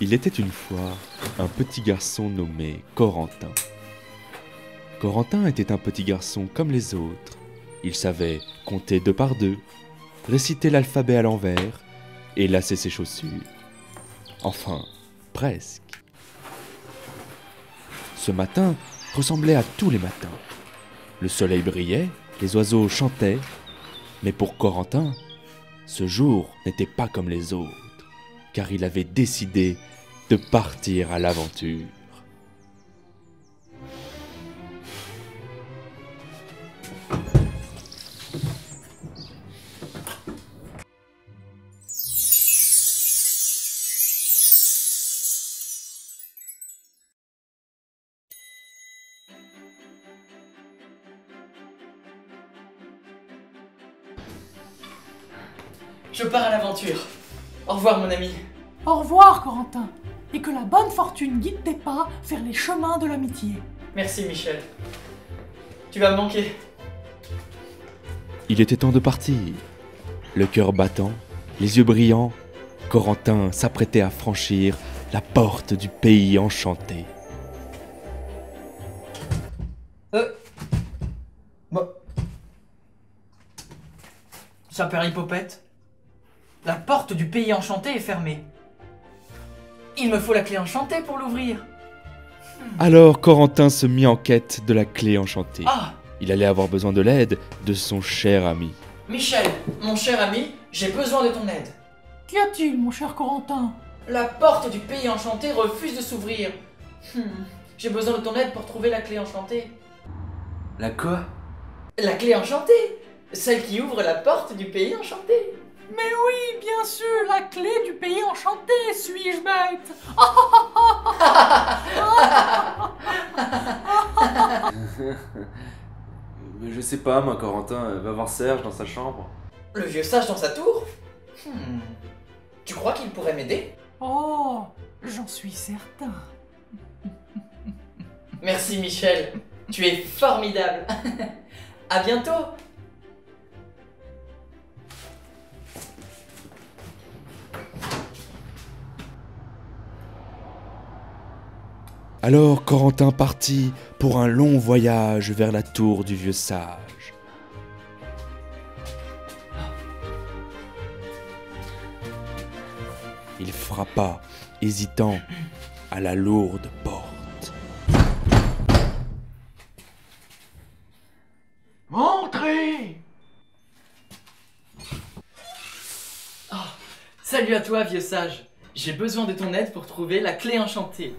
Il était une fois un petit garçon nommé Corentin. Corentin était un petit garçon comme les autres. Il savait compter 2 par 2, réciter l'alphabet à l'envers et lasser ses chaussures. Enfin, presque. Ce matin ressemblait à tous les matins. Le soleil brillait, les oiseaux chantaient, mais pour Corentin, ce jour n'était pas comme les autres, car il avait décidé de partir à l'aventure. Je pars à l'aventure. Au revoir mon ami. Au revoir, Corentin, et que la bonne fortune guide tes pas vers les chemins de l'amitié. Merci Michel. Tu vas me manquer. Il était temps de partir. Le cœur battant, les yeux brillants, Corentin s'apprêtait à franchir la porte du pays enchanté. Bon. Saperlipopette. La porte du pays enchanté est fermée. Il me faut la clé enchantée pour l'ouvrir. Alors Corentin se mit en quête de la clé enchantée. Ah, Il allait avoir besoin de l'aide de son cher ami. Michel, mon cher ami, j'ai besoin de ton aide. Qu'y a-t-il, mon cher Corentin? La porte du pays enchanté refuse de s'ouvrir. J'ai besoin de ton aide pour trouver la clé enchantée. La quoi? La clé enchantée, celle qui ouvre la porte du pays enchanté. Mais oui, bien sûr, la clé du pays enchanté, suis-je bête? Mais je sais pas, moi, Corentin, va voir Serge dans sa chambre. Le vieux sage dans sa tour. Tu crois qu'il pourrait m'aider? Oh, j'en suis certain. Merci Michel, tu es formidable. À bientôt. Alors Corentin partit pour un long voyage vers la tour du vieux sage. Il frappa, hésitant, à la lourde porte. Entrez! Salut à toi vieux sage. J'ai besoin de ton aide pour trouver la clé enchantée.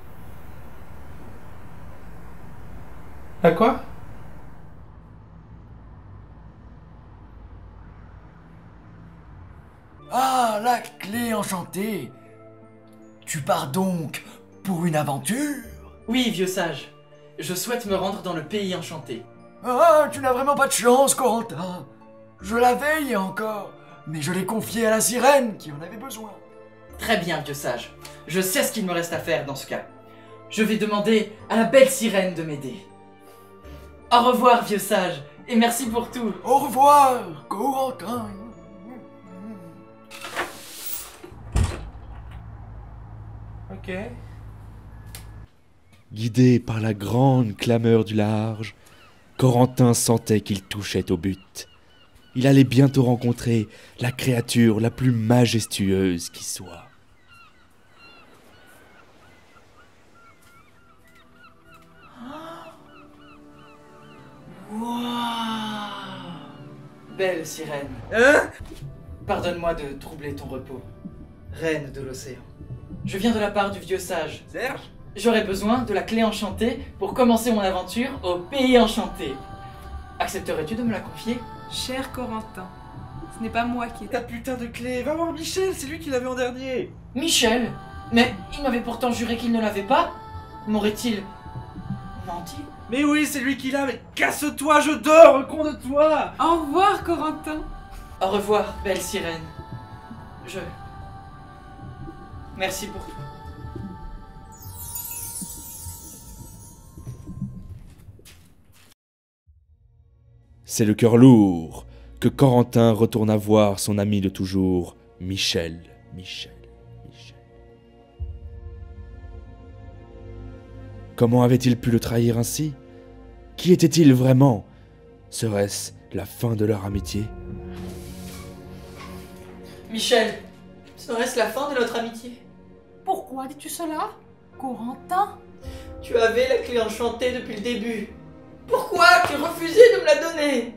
À quoi? Ah, la clé enchantée! Tu pars donc pour une aventure? Oui vieux sage, je souhaite me rendre dans le pays enchanté. Ah, tu n'as vraiment pas de chance, Corentin! Je l'avais hier encore, mais je l'ai confié à la sirène qui en avait besoin. Très bien vieux sage, je sais ce qu'il me reste à faire dans ce cas. Je vais demander à la belle sirène de m'aider. Au revoir vieux sage, et merci pour tout. Au revoir, Corentin! Ok. Guidé par la grande clameur du large, Corentin sentait qu'il touchait au but. Il allait bientôt rencontrer la créature la plus majestueuse qui soit. Belle sirène, pardonne-moi de troubler ton repos, reine de l'océan. Je viens de la part du vieux sage. Serge? J'aurais besoin de la clé enchantée pour commencer mon aventure au pays enchanté. Accepterais-tu de me la confier? Cher Corentin, ce n'est pas moi qui ai... Ta putain de clé, va voir Michel, c'est lui qui l'avait en dernier. Michel? Mais il m'avait pourtant juré qu'il ne l'avait pas. M'aurait-il menti? Mais oui, c'est lui qui l'a, mais casse-toi, je dors, con de toi. Au revoir Corentin. Au revoir, belle sirène. Merci pour tout. C'est le cœur lourd que Corentin retourna voir son ami de toujours, Michel. Comment avait-il pu le trahir ainsi? Qui était-il vraiment? Serait-ce la fin de leur amitié? Michel, serait-ce la fin de notre amitié? Pourquoi dis-tu cela, Corentin? Tu avais la clé enchantée depuis le début. Pourquoi tu refusais de me la donner?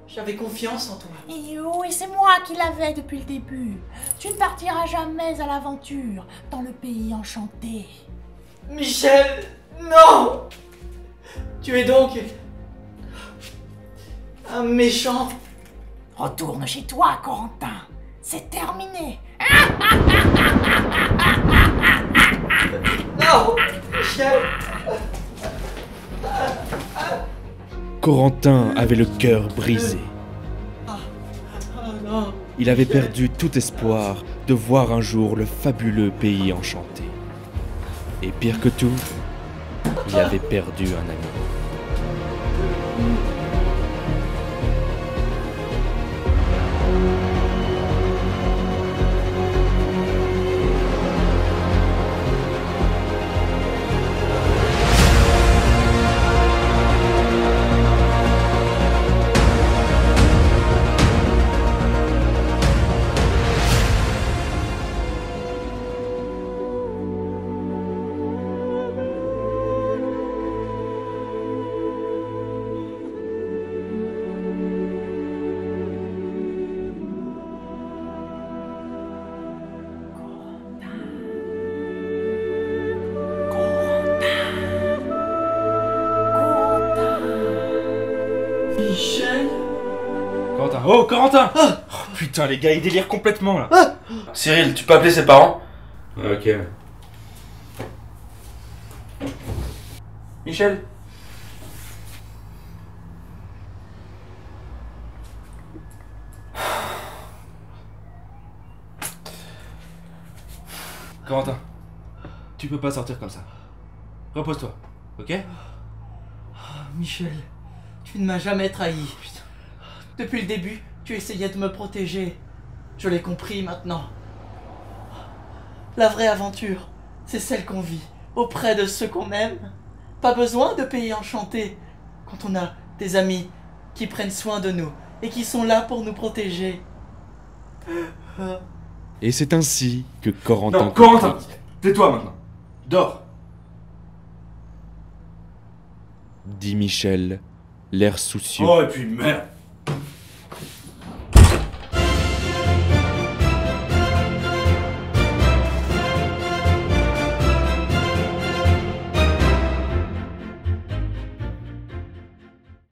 J'avais confiance en toi. Et oui, c'est moi qui l'avais depuis le début. Tu ne partiras jamais à l'aventure dans le pays enchanté. Michel, non! Tu es donc un méchant. Retourne chez toi, Corentin. C'est terminé. Non, Michel. Corentin avait le cœur brisé. Oh non. Il avait perdu tout espoir de voir un jour le fabuleux pays enchanté. Et pire que tout, il avait perdu un ami. Michel. Corentin. Oh, Corentin! Oh, putain, les gars, ils délirent complètement là. Cyril, tu peux appeler ses parents? Ok. Michel? Corentin, tu peux pas sortir comme ça. Repose-toi, ok? Michel, tu ne m'as jamais trahi. Depuis le début, tu essayais de me protéger. Je l'ai compris maintenant. La vraie aventure, c'est celle qu'on vit auprès de ceux qu'on aime. Pas besoin de pays enchantés quand on a des amis qui prennent soin de nous et qui sont là pour nous protéger. Et c'est ainsi que Corentin... Non, Corentin, tais-toi maintenant. Dors. dit Michel, l'air soucieux. Oh, et puis merde.